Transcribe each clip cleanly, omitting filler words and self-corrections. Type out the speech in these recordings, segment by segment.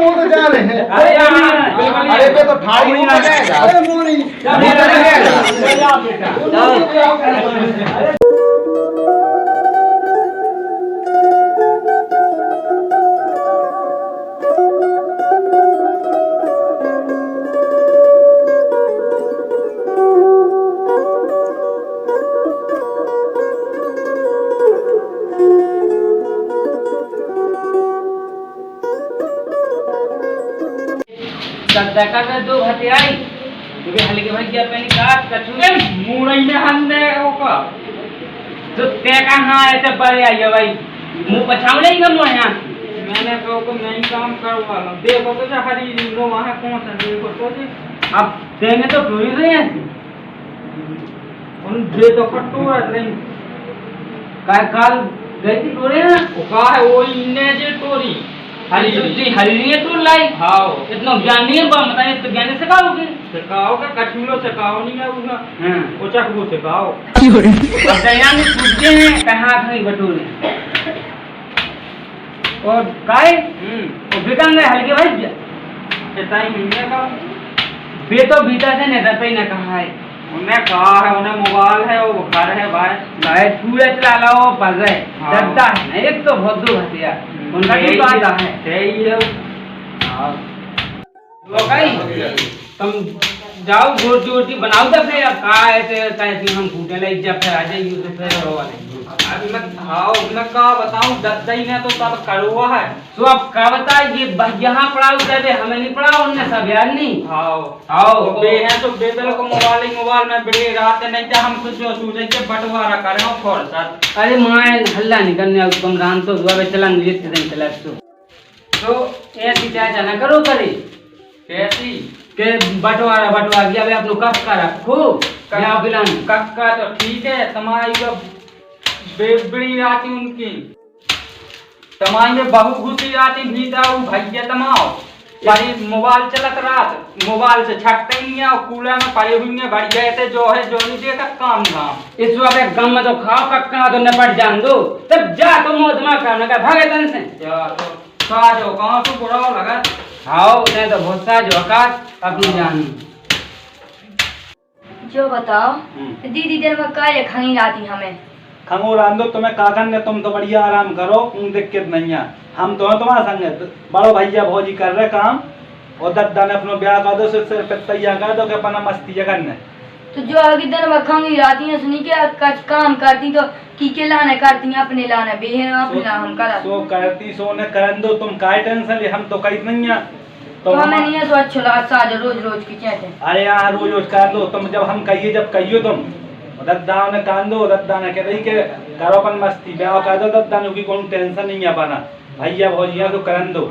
वो तो जा रहे हैं। अरे पे तो ठाई हो जाएगा। अरे मोनी सद्दाका में दो हथियाई क्योंकि हल्के भाई क्या पहनी काट कछुए मुरई में हन्ने ओका तो ते कहां आए थे बड़े आइए भाई मुंह पछाव नहीं कम यहाँ मैंने कहो को नहीं काम करवा लो देखो तो हरी लो वहां कौन सा देखो तो अब देंगे तो पूरी नहीं है उन जे तो कटोरा नहीं काय काल गई थी टोरे ना वो का है वो इन्ने जे टोरी हरी नहीं टूर लाई हां इतना ज्ञान नहीं है बताइए तो ज्ञान से सिखाओगे सिखाओगे कछुलो सिखाओ नहीं है उसका हां वो चकू सिखाओ अब दया में पूछते हैं कहां खई बटोरे और काय वो बिकन गए हल्के भाई टाइम नहीं का बे तो भीतर से नहीं रहता ही ना कहा है उन्हें कहा है उन्हें मोबाइल है वो घर है भाई भाई पूरे चला लो बज है डरता है एक तो बहुत दूर हटिया उनका भी तो आता है सही है हां लो भाई तुम जाओ रोटी रोटी बनाओ तो फिर अब का ऐसे कैसे हम फूटे ले जब फिर आ जाइए तो फिर रो वाले अब मैं खाओ मैं का बताऊं दही ने तो सब करुआ है तो अब का बता ये यहां पढ़ाओ दे हमें नहीं पढ़ाओ उनने सब यार नहीं आओ बे है तो बेबेल को मोबाइल में बड़े रात नहीं था हम कुछ सोचे के बंटवारा करें और साथ अरे मां हल्ला नहीं करने तुम रान तो दुआ में चला लिए दिन चला तो ऐसी चाचा ना करो करे कैसी के बंटवारा गया वे अपनो कब का रखो क्या बिलान कक्का तो ठीक है तुम्हारी जो बेबड़ी आती उनकी तमाई में बहु घुसी आती भीतर भैया तमाओ बड़ी मोबाइल चलत रात मोबाइल से छटते ही नहीं और कूलर में पड़े हुई हैं बढ़ गए थे जो है जो नहीं देखा काम धाम इस वक्त गम में तो खाओ कक्का तो निपट जान दो तब जा तो मोदमा करने का भागे तन से साजो कहाँ से बुरा लगा आओ नहीं तो बहुत साजो आकाश अपनी जान जो बताओ दीदी देर में काय खानी जाती हमें खंगो रांदो तुम्हें काकन ने तुम तो बढ़िया आराम करो कोई दिक्कत नहीं है हम तो तुम्हारा संग बड़ो भैया भौजी कर रहे काम और दद्दा ने अपनो ब्याह कर दो सिर पे तैयार कर दो के अपना मस्ती करने तो जो आगे दिन में खानी जाती है सुनी के काम करती तो की लाने करती हैं अपने लाने बेहन अपना हम करा सो करती सो ने करन दो तुम काय टेंशन ले हम तो कहीं नहीं है तो हमें नहीं है तो अच्छा लगा साज रोज की कहते हैं अरे यार रोज कर लो तुम जब हम कहिए जब कहियो तुम दद्दा ने कान दो दद्दा ने कह रही के करो अपन मस्ती ब्याह कर दो दद्दा ने की कोई टेंशन नहीं है अपना भैया भौजिया तो करन दो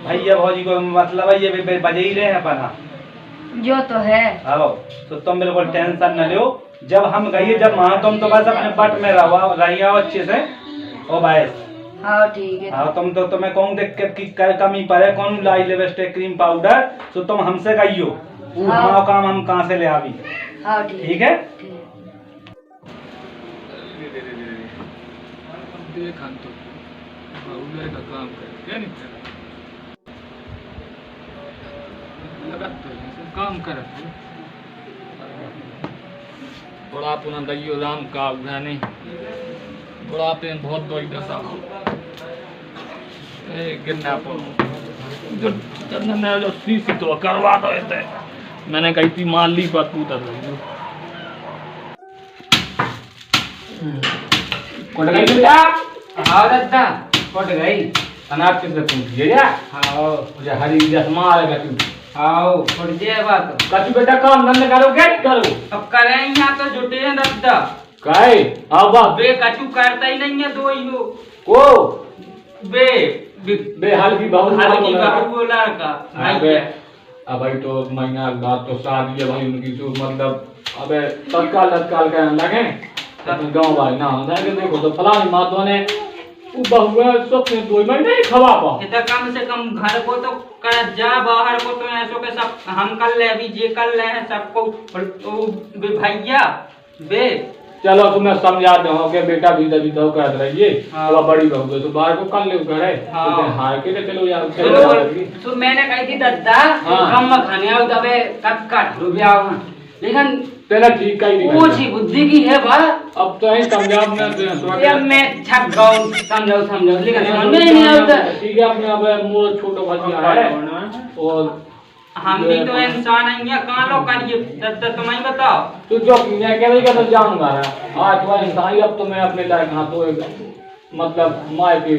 भैया भौजी को मतलब है ये बजे ही रहे हैं अपना जो तो है आओ तो तुम बिल्कुल टेंशन न लो जब हम गए जब वहां तुम तो बस अपने बट में रही आओ अच्छे से ओ भाई हाँ ठीक है हाँ तुम तो तुम्हें कौन दिक्कत की कमी पड़े कौन लाई लिपस्टिक क्रीम पाउडर तो तुम हमसे कहियो हाँ काम हम कहाँ से ले आवी हाँ ठीक है काम कर क्या नहीं काम कर बड़ा पुनः दैयो राम का नहीं बड़ा पे बहुत बड़ी दशा गिरना जो शीश तो करवा दो मैंने कही थी मान ली बात तू तर कोट गई बेटा हाँ दादा कोट गई अनाप किसने तुम किए या हाँ मुझे हरी जसमा आएगा तू आओ कोट जे बात कछु बेटा काम धंधा करो क्या करो अब करें यहाँ तो जुटे हैं दादा काय आओ बाप बे कछु करता ही नहीं है दो ही लोग को बे बे हल्की बाबू बोला का अबे अभी तो महीना बाद तो शादी है भाई उनकी तो मतलब अबे तत्काल कहने लगे गाँव भाई ना जाके देखो तो फलानी मातों ने बहुआ सब 2 महीने ही खवा पा इतना कम से कम घर को तो कर जा बाहर को तो ऐसो के सब हम कर ले अभी जे कर ले हैं सबको भैया बे चलो तुम्हें समझा दो कि बेटा भी दबी दो कर रही है। हाँ। वो बड़ी बहू है तो बाहर को कर ले करे। हाँ। तो हार के ले चलो यार चलो यार। तो मैंने कही थी दद्दा हाँ। कम खाने आओ तबे कट रुपया लेकिन तेरा ठीक का ही नहीं ऊंची बुद्धि की है बा। अब तो ही समझा अपने यार मैं छक गाऊं समझाओ लेकिन समझ में नहीं आता। ठीक है अपने अब मोर छोटा भजिया है और हम भी तो इंसान हैं कहाँ लोग करिए दद्दा तुम ही बताओ। तू जो मैं कह रही तो जाऊंगा आज तो इंसान ही अब तो मैं अपने लायक हाँ तो मतलब माँ के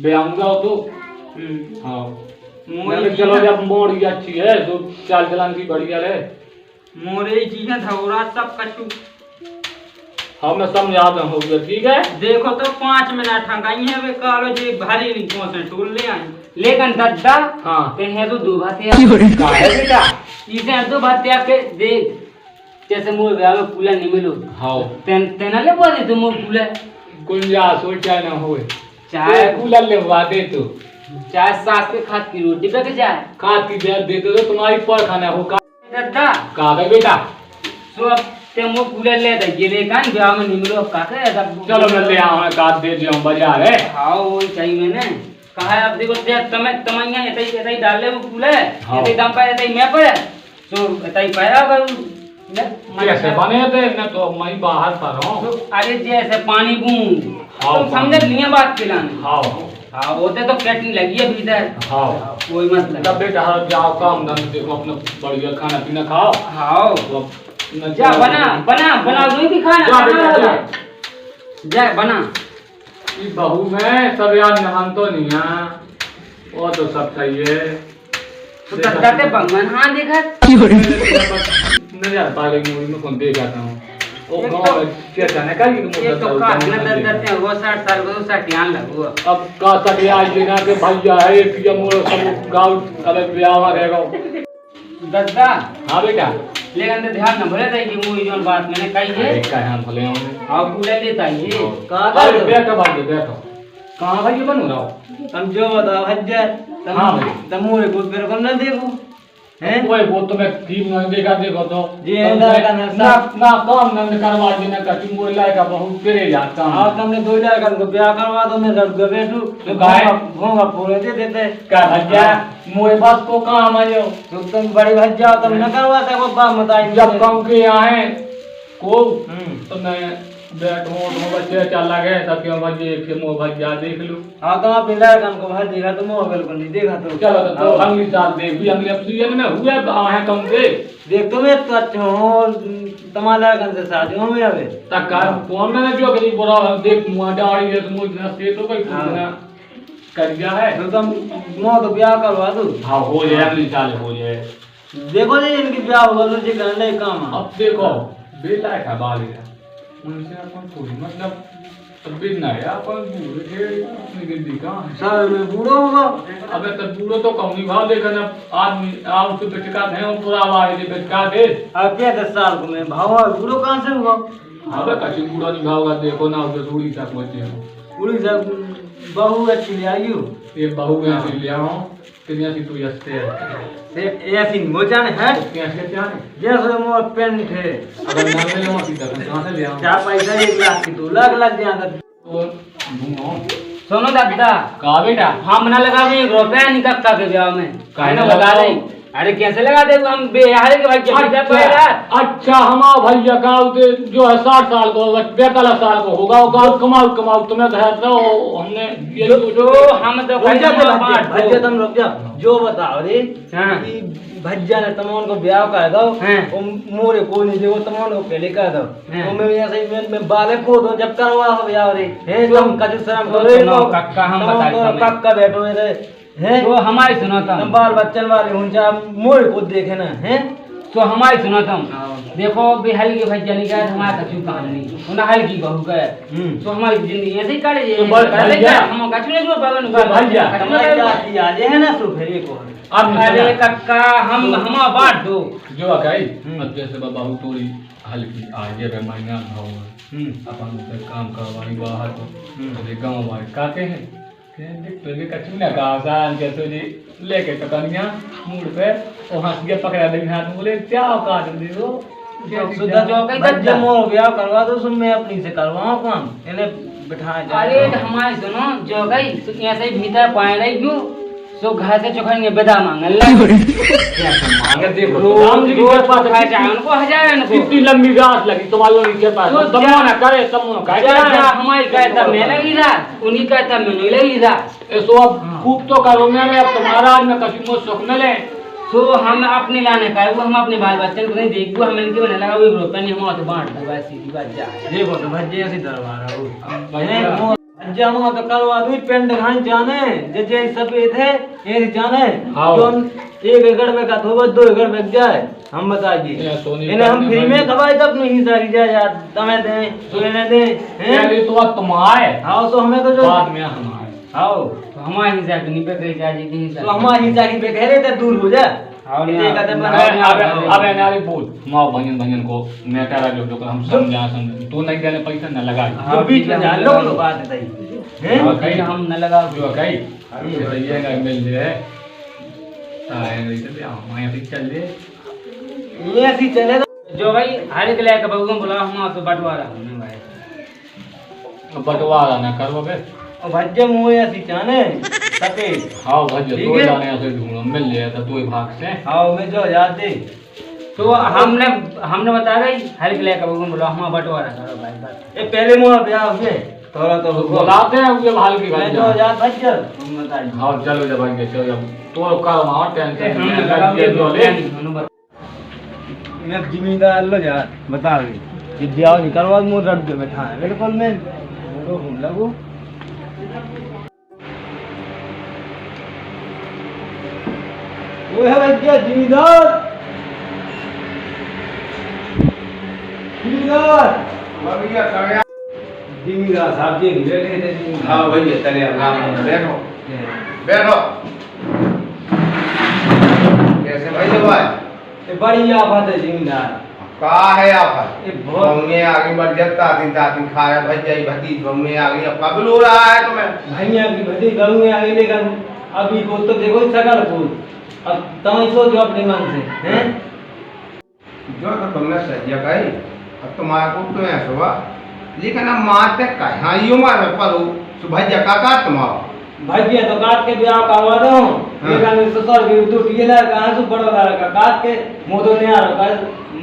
ब्याऊंगा तो हाँ मोरी चलो जब मोड़ी अच्छी है तो चाल चलन की बढ़िया है। मोरे जी है धौरा सब कछु। हाँ मैं समझाता हूँ ठीक है। देखो तो 5 मिनट हंगाई है वे कालो जी भारी नहीं पहुंचे टूल ले आए लेकिन दद्दा हाँ ते है तो दो बातें है बेटा इसे दो बातें आके देख जैसे मोर ब्याह में पूला नहीं मिलो। हाँ तेना ले बोले तुम मोर पूला कुंजा सोचा ना हो चाहे कूलर ले दे तो चाहे सास के खाद की रोटी पे के जाए खाद की दे तो तुम्हारी पर खाना हो दद्दा कहा बेटा। सो अब ते मोर पूला ले दे ये लेकिन ब्याह में नहीं मिलो अब का करे चलो मैं ले आऊँ काट दे दिया बाजार है। हाँ वो चाहिए मैंने कहा है अब देखो ते तमैया एतई डाल ले वो पूला हाँ। एतई दाम पे एतई मैं पे सो एतई पाया अगर कैसे बने थे मैं तो मैं बाहर पर हूँ। अरे जैसे पानी बूंद हाँ, तुम समझे नहीं बात पिलाने। हाँ हाँ होते तो कैटनी लगी है भीतर। हाँ कोई मतलब तब बेटा जाओ काम धंधे देखो अपना बढ़िया खाना पीना खाओ। हाँ तो जा बना नहीं भी खाना जा बेटा जा। जा बना इस बहू में सब यार नहान तो नहीं है वो तो सब सही है। तो तत्ते भगवान हाँ देखा नजर पा रही मूवी में कौन देखा था वो एक गाँव तो- में क्या जाने का ये तो काटना दर्द हैं वो 60 साल को 60 ध्यान लगो। अब का सके आज देना के भैया है एक ये मोर सब गाँव अबे ब्याह रहेगा। दद्दा हाँ बेटा लेकिन तो ध्यान न भले रही कि मुझे जोन बात मैंने कही है एक का यहाँ भले होंगे। हाँ पूरा लेता ये अरे बैठो भाई बैठो कहाँ भाई बनू रहा हो तुम जो बताओ हज्जर हाँ भाई तुम मुझे कुछ मेरे को न देखो हैं वही वो तो मैं ठीक नहीं देखा देखो तो जी अंदर का ना ना काम नंद करवा देना का तुम बोल लाए का बहुत तेरे जाता हाँ तुमने 2 लाख को ब्याह करवा दो मैं लड़ गए बैठू तो गाय भोंगा पूरे दे देते का भैया मोए बस को काम आयो तो तुम बड़ी भज जाओ तुम न करवा सको बाप बताई जब काम के आए को तो मैं बैठो तो बच्चे चल लगे तब क्यों बजे फिर मो भैया देख लूं। हाँ तो आप इंदर कान को भज देखा तो मोह बिल्कुल नहीं देखा तो चलो तो अगली साल देख भी अगले सीजन में हुए आए कम के देख तो मैं तो अच्छा हूँ तुम्हारा कन से शादी हो मैं अबे तक कार फोन में जो करी बोला देख मुआ डाड़ी है तो मुझे से तो कोई पूछना कर गया है तो तुम मोह तो ब्याह करवा दो। हाँ हो जाए अगली साल हो जाए। देखो जी इनकी ब्याह होगा तो जी करने का काम है। अब देखो बेला है बाली है उनसे अपन थोड़ी मतलब तब ना है अपन बूढ़े थे अपनी गिद्दी का साल में बूढ़ो होगा अबे तब बूढ़ो तो कम नहीं भाव देखा ना आदमी आओ तो बेचका थे और पूरा आवाज दे बेचका दे अब क्या 10 साल को मैं भाव बूढ़ो कहाँ से हुआ अबे कच्ची बूढ़ा नहीं भावगा देखो ना उधर थोड़ी सा पहुंचे हो पूरी सब बहू अच्छी ले आई हो ये बहू में से ले आओ कितनी सी तू यस्ते है से ऐसी मोजान है कैसे क्या है जैसे मोर पेन थे अगर ना ले लो सीधा कहां से ले आओ क्या पैसा 1 लाख की तो लग जाता और घूमो सुनो दादा का बेटा हम ना लगा 1 रुपया निकलता के ब्याह में काहे ना ना लगा लगाओ? दे अरे कैसे लगा दे हम बेहारे के भाई क्या पैसा अच्छा हमारा भैया गाँव जो है 60 साल को 45 साल को होगा वो गाँव कमाओ तुम्हें तो हमने ये जो हम तो भज्जा तुम रुक जाओ जो बताओ रे हाँ। कि भज्जा ने तमोन को ब्याह कर दो हाँ। वो मोरे को नहीं देखो तमोन को पहले कर दो हाँ। तो मैं ऐसे ही मैं बाले को दो जब करवा हो ब्याह रे है जो- तुम कजू शर्म जो करो सुनो कक्का हम बताई तुम्हें। कक्का बैठो रे है तो हमारी सुनो तुम तुम बाल बच्चन वाले हुन जा मोरे को देखे ना है तो हमारी सुनो तुम देखो बेहल के भज्जा नहीं गए हमारा कछु कहानी उन्हें हल की बहू का तो हमारी जिंदगी ऐसे ही काटे तो बस भैया। हम कछु नहीं जो बाबा तो भैया। तुम्हारी जाति आज है ना तो फिर को अब अरे कक्का हम बांट दो जो कही अब जैसे बाबू तोरी हल्की आगे रे महीना भाव अपन उसे काम करवाई बाहर को अरे गांव वाले काके हैं पहले कछु ना गासान जैसे जी लेके तो कन्या मूड पे और हंस के पकड़ा दे हाथ में बोले क्या औकात दे वो सुधा जो कई भज्जे मो ब्याह करवा दो सुन मैं अपनी से करवाऊं काम इन्हें बिठाए जा अरे हमारे सुनो जो गई ऐसे ही भीतर पाए रही क्यों सो घर से चुखाएंगे बेदा मांगल मांगे देखो राम जी की कृपा से खाए जाए उनको हजार उनको इतनी लंबी घास लगी तुम्हारी उनकी कृपा तो तुम क्या- ना करे तुम ना जा करे जा हमारी कहता मैं लगी रहा उन्हीं कहता मैं नहीं लगी रहा ऐसो अब खूब तो करूंगा मैं अब तुम्हारा आज मैं कभी मुझ सुख मिले सो हम अपने लाने का वो हम अपने बाल बच्चन को नहीं देखो हम इनके बने लगा वो रुपये नहीं हम तो बांट दो बस सीधी बात जा देखो तो भज्जे ऐसे दरबार हो भज्जा मो तो करवा दो पेंट घान जाने जे सफेद है ये जाने हाँ। जो 1 एकड़ में का थोड़ा 2 एकड़ में जाए हम बता ये दिए सोनी इन्हें हम करने फ्री में वाली- खवाए तब नहीं सारी जाए यार तमें दे सुने दे हैं पहले तो अब तुम्हारे हाँ तो हमें तो जो बाद में हमारे आओ तो हमारे हिसाब नहीं पे कहीं चाहिए कि तो हमारी हिस्सा की पे कह रहे थे दूर हो जा हाँ, ये कहते हैं अब नारी बोल माओ भंजन भंजन को मैं कह रहा जो हम समझा समझ तू नहीं देने पैसा न लगा जो बीच में जा लो बात है सही हैं हाँ, कहीं हम न लगा जो कहीं ये ना मिल जाए ताए नहीं चले हम यहाँ से चल ले ये ऐसी चले तो जो भाई हर एक लायक बबुआ बोला हम तो बंटवारा हमने भाई बंटवारा ना करो बे और भज्जे मुँह ऐसी चाने सफेद हाँ भज ठीक तो है। जाने से ढूंढो मिल जाए तो तू ही भाग से हाँ मैं जो याद दे तो हमने बता गई हर एक लायक बबुआ बोला हम बंटवारा करो भाई बस ये पहले मुँह ब्याह हुए थोड़ा तो बुलाते हैं उसे भाल की मैं भाई जो याद भज्जल तुम बताइए हाँ चलो जब आएंगे चलो जब तो करो वहाँ टेंशन हमने नहीं लगा है, जो ले मैं जिम्मेदार लो यार बता रही ये ब्याह नहीं करवा मुँह रख दे बैठा है बिल्कुल मैं घूम लगू वो है भैया जिम्मेदार जिम्मेदार जिम्मेदार साहब जी बैठे थे जिम्मेदार हाँ भैया चले बैठो बैठो कैसे भैया भाई ये बड़ी आफत है जिम्मेदार कहा है आप ये बहुत बमने आगे बढ़ जाता दिन खा रहा भैया भतीज बमने आगे अब कब लो रहा है तुम्हें भैया की भती करूंगे आगे लेकिन अभी को तो देखो सकल को अब तुम सोचो अपने मन से हैं जो तो तुमने सही कही अब तुम्हारा को तो है सुबह लेकिन अब मारते कहाँ ही उम्र में पलो सुबह जका का तुम्हारा भैया तो काट के ब्याह करवा दो लेकिन ससुर के तो टीला कहां से बड़ा लड़का काट के मुंह तो नहीं आ रहा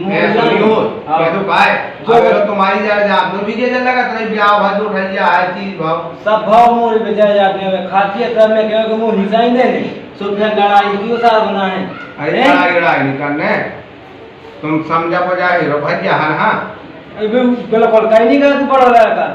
मैं सुनी हो कह तो काय जो- अगर तुम्हारी जा जा तो भी के लगा तेरे ब्याह भर उठ लिया हर चीज भाव सब भाव मोर पे जाए जाते हैं खाती है तब मैं कह के मुंह हिसाब ही देने सो फिर लड़ाई क्यों सारा बना है अरे लड़ाई नहीं करने तुम समझा को जाए हीरो भैया हाँ अबे बिल्कुल कहीं नहीं गया तू बड़ा लड़का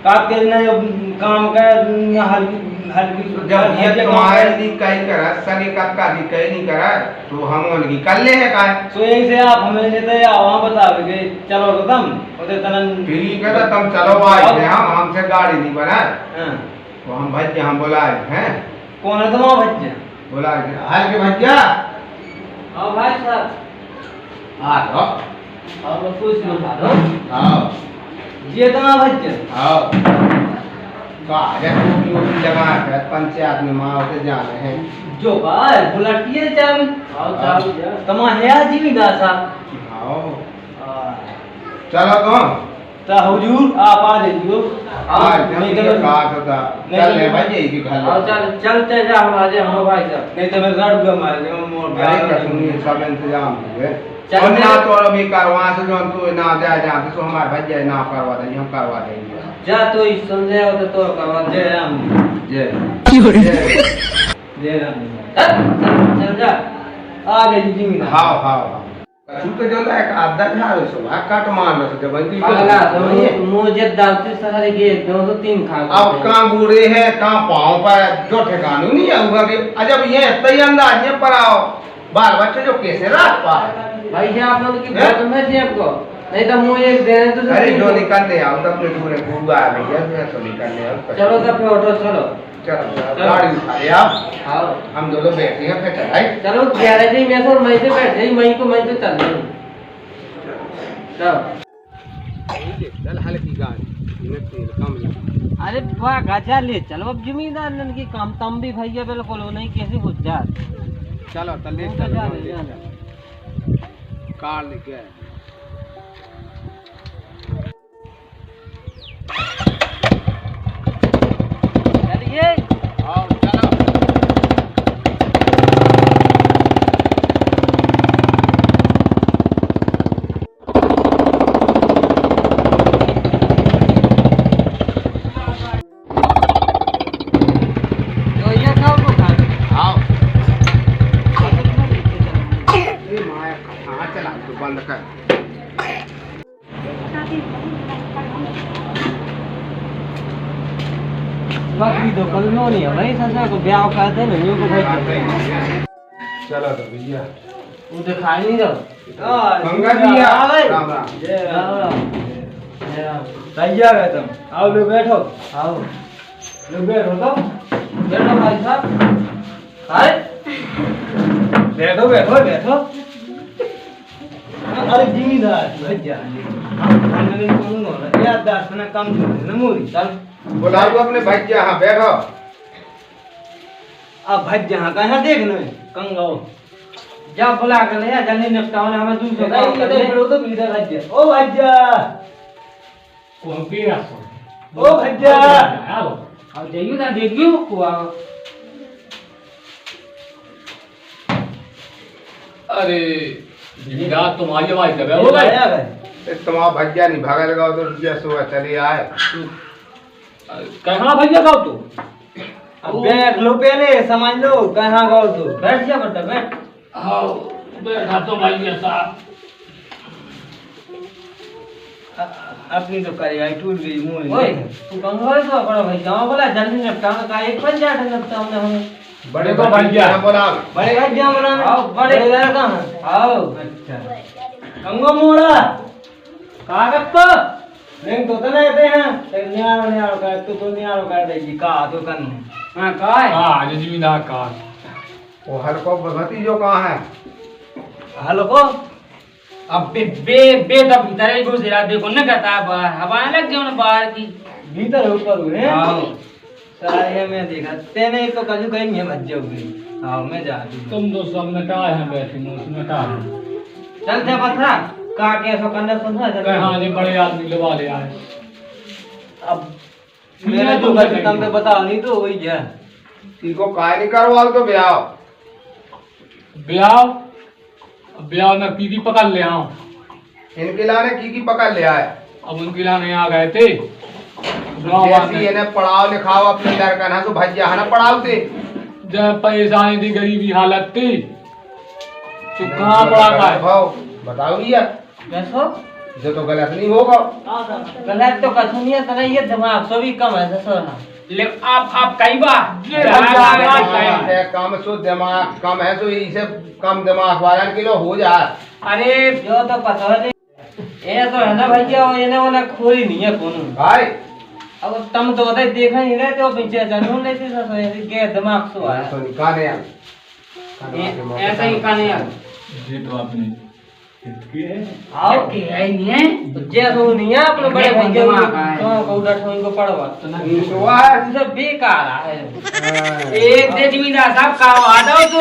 काट के नहीं काम कर हल्की हल्की जब ये तुम्हारे लिए कहीं करा सगे का भी कहीं नहीं करा तो हम उनकी कर ले है काय सो यही से आप हमें लेते या वहां बता के चलो तो तुम उधर तनन फिर ये कहता तुम चलो भाई थे हम हमसे गाड़ी नहीं बना हां तो हम भैया हम बुलाए हैं कौन है तुम्हारा बच्चा बुला के हाल के भैया आओ भाई साहब आ लो आप लोग कुछ लोग आ दो आओ ये तुम्हारा बच्चा आओ का है वो जगह है पंचायत में माँ होते जाने हैं जो बाय बुलाटिए चाम आओ चाम तुम्हारा है जिम्मेदार साहब आओ चलो तुम ता हुजूर आप आ जाइयो आज हम ये बात होता चल ले भाई ये की घर आओ चल चलते जा हम आ जाए हम भाई साहब नहीं तो मैं रट गया मारे मोर अरे क्या सुनिए सब इंतजाम हुए चल और ना मैं- तो अभी करवा से जो तू ना जा जा तो हमारे भैया ना करवा देंगे हम करवा देंगे जा तो इस समझे हो तो करवा जय राम जय जय राम चल जा आ गई जिम्मेदार हाँ हाँ हाँ तू तो जो है आधा खा लो सो काट मार लो जब बंदी पागला तो मुझे दावती सारे के 203 खा अब कहाँ बूढ़े हैं कहाँ पाँव पर जो ठिकानू नहीं है हुआ कि अजब ये तय अंदाज में पर आओ बाल बच्चे जो कैसे रात पाए भाई आप लोग की हैं? बात में जी आपको नहीं तो मुझे एक दे तो अरे जो निकलने आओ तब तो पूरे पूरा आ गई है तो निकलने आओ चलो तो फिर ऑटो चलो चलो गाड़ी उठा ले आप आओ हम दोनों बैठे हैं फिर चलाए चलो गैरेज में तो मैं से बैठ जाई मैं को मैं तो चल रही चलो चल हल्की गाड़ी इन्हें तेल कम लगा अरे वाह गाजा ले चलो अब जिम्मेदार नन की काम तम भी भैया बिल्कुल वो नहीं कैसे हो जा चलो तले जा कार लेके आए। चलिए आओ चलो जो ये खाओ तो खा लो। आओ ए माया कहाँ चला तू बंद कर बाकी तो कल नो नहीं है भाई ससा को ब्याह करते ना न्यू को भाई चलो तो भैया वो तो खा नहीं रहो गंगा भैया राम राम जय राम जय राम भैया गए तुम आओ लोग बैठो आओ लोग बैठो तो बैठो भाई साहब हाय बैठो बैठो बैठो अरे जिम्मेदार भैया हम नहीं करूंगा याद दास ना काम ना मोरी चल बुलाओ अपने भैया हाँ बैठो अब भैया हाँ कहाँ देख लो कंगो जा बुला कर ले जल्दी निपटाओ ना हमें दूसरे काम कर ले। तो भैया ओ भैया कौन पीरा ओ भैया आओ अब जाइयो ना देखियो को आओ। अरे जिंदा तुम्हारी आवाज कर हो गए आया गए तुम्हारा भैया नहीं भागा लगाओ तो रुपया सुबह चले आए कहाँ भैया गाओ तू अब बैठ लो पहले समझ लो कहाँ गए तो बैठ जा बेटा बैठ। आओ बैठा तो भैया साहब अपनी तो करिया टूट गई मुंह ओए तू कंगाल तो बड़ा भाई जाओ बोला जल्दी निपटाओ का एक बन जाए निपटाओ ना हम बड़े को भैया बुलाओ बड़े भैया बना आओ बड़े इधर कहाँ आओ अच्छा कंगो मोड़ा कागज तो नहीं तो तने ते हैं न्यारो न्यारो कर तो न्यारो कर देगी का तो करने हां का है हाँ जिम्मेदार का वो हल्को भतीजो कहाँ है हेलो को अब बे तब भीतर ही घुस रहा देखो न कहता है बाहर हवा लग गई उन्हें बाहर की। भीतर ऊपर हुए आओ सारे में देखा तेने तो कजू कहीं नहीं मत जाओगे आओ मैं जा दूँ तुम तो सब नटाए हैं बैठे मुँह नटा है चल जा पत्थरा का कैसा करना सुना कहाँ ने बड़े आदमी लगा ले आए अब मेरा जो घर तुम पे बता नहीं तो वही है इनको काय नहीं करवाओ तो ब्याह ब्याह ब्याह में पीदी पकड़ ले आओ इनके लाने की पकड़ ले आए अब उनके लाने आ गए थे गाँव जैसी वाले इन्हें पढ़ाओ लिखाओ अपने लड़का ना तो भैया है ना पढ़ाओ थे जब पैसा नहीं थी गरीबी हालत थी तो कहाँ पड़ा था भाव बताओ भैया कैसो जो तो गलत नहीं होगा गलत तो कछु नहीं है तेरा ये दिमाग सो भी कम है ससुर ले आप कई बार है कम सो दिमाग कम है तो इसे कम दिमाग वाला किलो हो जाए अरे जो तो पता है ये तो है ना भैया वो इन्हें वाला खोई नहीं है कौन भाई अब तुम तो उधर देखा नहीं रहते हो पीछे जानून लेते ससुर ऐसे के दिमाग सो है तो काने ऐसा ही काने यार ये तो आपने आओ के है नहीं है जैसो नहीं है अपने बड़े भैया दिमाग है। को उड़ा ठोई को पड़वा हुआ है तू सब बेकार है एक दे जमींदार साहब का आ जाओ तो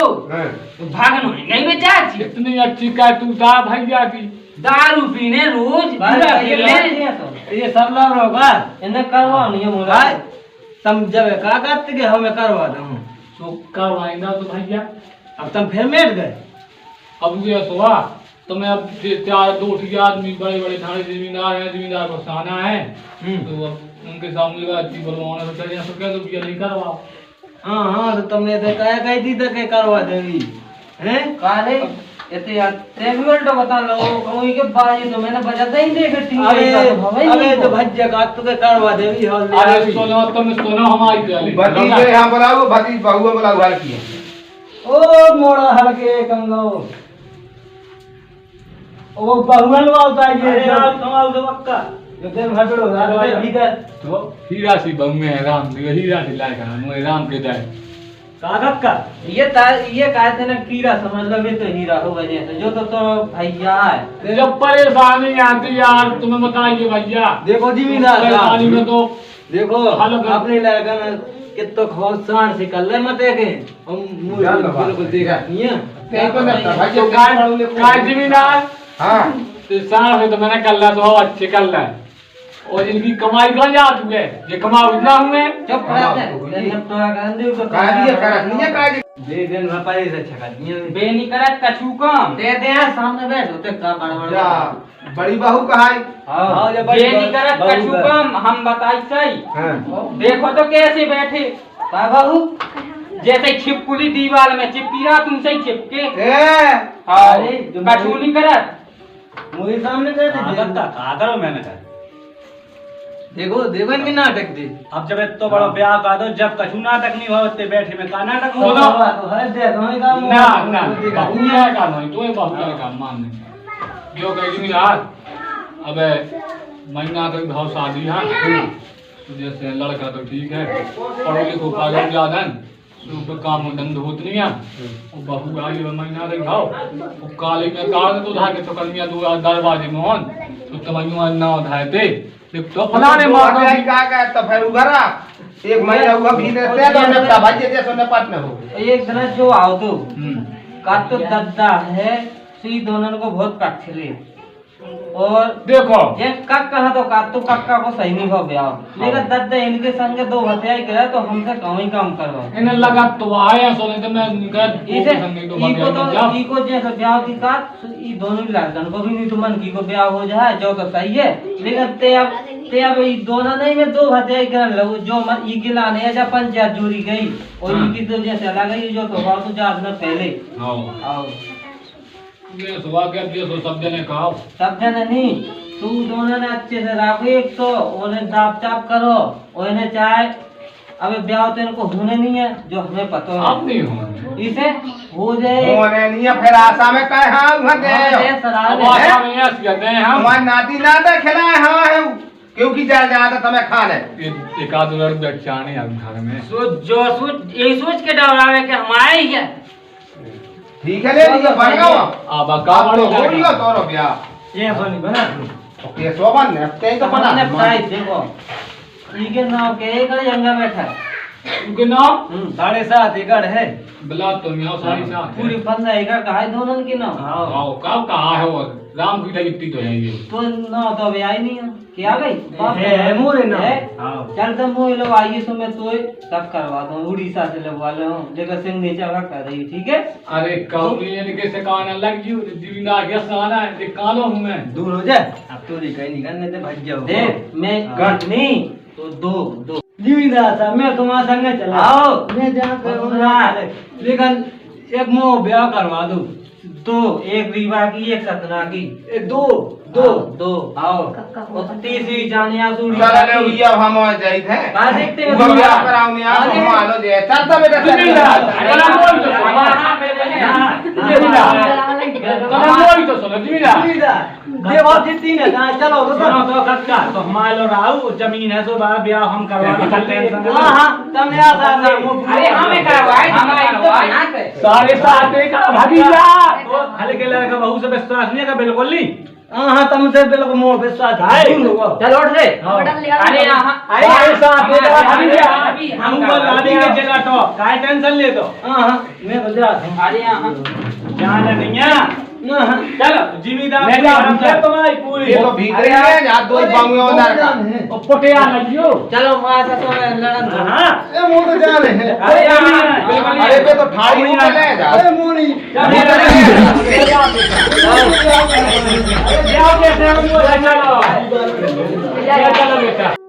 भागनो नहीं बेचा इतनी अच्छी का तू था भैया की दारू पीने रोज पूरा खेलने ये सब लोग होगा इन्हें करवा नहीं है मुझे तुम जब का करते के हमें करवा दूं तो करवाएंगा तो भैया अब तुम फिर मेट गए अब ये सुहा तुम्हें अब चार दो ठीक आदमी बड़े बड़े थाने जमींदार हैं जमींदार को साना है तो अब उनके सामने अच्छी बुलवाने तो चले तो क्या तो भैया नहीं करवाओ हाँ हाँ तो तुमने तो कहा कही थी तो के करवा देगी हैं काले इतने यार ट्रेवल तो बता लो कहूँ के बाजी तो मैंने बजाता ही देखती अबे तो भज्जा का तू के करवा देगी हॉल ले अरे आवी। सुनो तुम सुनो हमारी पहले भतीजे यहाँ बुलाओ भतीज बहुआ बुलाओ हाल की ओ मोड़ा हलके कंगो ओ बहुवन वालता है ये कमाल तो पक्का जो दिन भटड़ो रात भीतर तो हीरा सी बम में राम हीरा सी लाए का मुझे राम के जाए कागज का ये कहे थे ना कीड़ा समझ लो भी तो हीरा हो गए जैसे जो तो भैया है जब परेशानी आती यार तुम्हें बताइए भैया देखो जिम्मेदार परेशानी में तो देखो अपने लड़का ने कितो खोज सांड से कर ले मत देखे हम बिल्कुल देखा नहीं है काय जिम्मेदार हाँ तो साल में तो मैंने कर लिया तो अच्छे कर लिया और इनकी कमाई कहाँ जा चुके ये कमाओ इतना हुए चुप रहते सब तो कर दे को कार्य करत नहीं है कार्य दे दिन में पाई से छका दिए बे नहीं करत कछु कम दे दे सामने बैठ होते का बड़ जा बड़ी बहू कहाँ है हां जब बे नहीं करत कछु कम हम बताई सही हाँ देखो तो कैसे बैठे का बाबू जैसे छिपकुली दीवार में चिपकी रहा तुमसे ही चिपके ए अरे कछु नहीं करत मुझे सामने बैठे कहा करो मैंने कहा देखो देखो इनके नाटक दे अब जब तो बड़ा ब्याह का दो जब कछु नाटक नहीं होते बैठे में का नाटक हो बोलो तो है देखो ही काम ना ना बहुया का नहीं तो ये बहुया का मान नहीं जो कहेगी यार अबे महीना तक भाव शादी है जैसे लड़का तो ठीक है पढ़ो लिखो पागल ज्यादा तो काम धंध होत नहीं है वो बहू आई महीना तक भाव वो काली में काल तो धा के तो कलमिया दो दरवाजे मोहन तो तमैया ना उधाए दे तो फलाने मार क्या तो फिर उधरा एक महीना हुआ भी रहते हैं तो हमने भाई जैसे ने पाट में हो एक दिन जो आओ तो का तो दद्दा है सी दोनों को बहुत पक्षले और देखो ये कक कहा तो कक्का को सही नहीं हो गया लेकिन दद्दा इनके संग दो हत्याई गया तो हमसे कहीं काम करवा इन्हें लगा तो आया सोने तो मैं इसे इको जैसे ब्याह की बात ई दोनों लड़कन को भी नहीं तो मन की को ब्याह हो जाए जो तो सही है लेकिन ते अब ई दोनों नहीं में दो हत्याई कर लो जो मन ई के लाने है जब पंचायत जोड़ी गई और ई की तो जैसे अलग गई जो तो बात तो जात में पहले आओ ये सुबह के दिए तो सब जने कहा सब जने नहीं तू दोनों ने अच्छे से रखो एक तो उन्हें दाप चाप करो उन्हें चाहे अबे ब्याह तो इनको होने नहीं है जो हमें पता है अब नहीं होंगे इसे हो जाए होने नहीं है फिर आशा में कहे हाँ उधर दे अब आशा में यस कहते हैं हम हमारे नाती नाता खिलाए हाँ है क्योंकि जा जाता तुम्हें खाने एक आध लड़ बेचाने अब घर में जो सोच ये सोच के डरावे कि हमारे ही है ठीक है ले लीजिए बन गया अब का बड़ो हो गया तो रुपया ये सोनी बना ओके सोबन ने ते तो बना हमने प्राइस देखो इनके नाम के एक जंगा बैठा है उनके नाम 7.5 एकड़ है बिला तो यहाँ सारी साथ पूरी 15 एकड़ का है दोनों के नाम आओ कब कहा है वो राम की इतनी तो है ये तो ना तो अभी आई नहीं है क्या गई है मोरे ना है? हां चल तुम वो लोग आइए तो मैं तो सब करवा दूं उड़ीसा से लगवा लो जगह सिंह नीचे रख कर रही ठीक है अरे कौन ये कैसे काना लग जी दीविना के साना है ये कालो हूं मैं दूर हो जाए अब तो नहीं कहीं निकलने दे भाग जाओ देख मैं गट नहीं तो दो जीविदा साहब मैं तुम्हारे संग चला आओ मैं जा कर लेकिन एक मो ब्याह करवा दूं दो एक रीवा की एक सतना की दो दो आओ और तीसरी जानिया सूरी चला ले भैया हम आ जाई थे का देखते हैं वो ब्याह कराऊंगी आप हम आ लो जे चलता बेटा कला बोल तो कला बोल तो सुनो जीविना जीविदा देखो तीन है चलो सुनो तो कच्चा तो हमारे लो राहु जमीन है सो बा ब्याह हम करवा के टेंशन हां तुमने आशा अरे हमें करवाए हमारा एक तो बना के 7.5 एकड़ भगीजा खाली के लड़का बहू से विश्वास नहीं है बिल्कुल नहीं हां तुमसे बिल्कुल मोह विश्वास है चल उठ से अरे यहां अरे साहब बेटा भगीजा हम को लादी के जगह तो काय टेंशन ले तो हां मैं बजा अरे यहां जान नहीं है चलो जिम्मेदार मैं जा तुम्हारी पूरी ये तो भीख रही है जहां दो बांगुए उधर का ओ पटिया लगियो चलो वहां से तो लड़न दो हां ए मुंह तो जा रहे हैं अरे अरे पे तो ठाड़ी मुंह ले जा अरे मोनी जाओ कैसे हम चलो चलो बेटा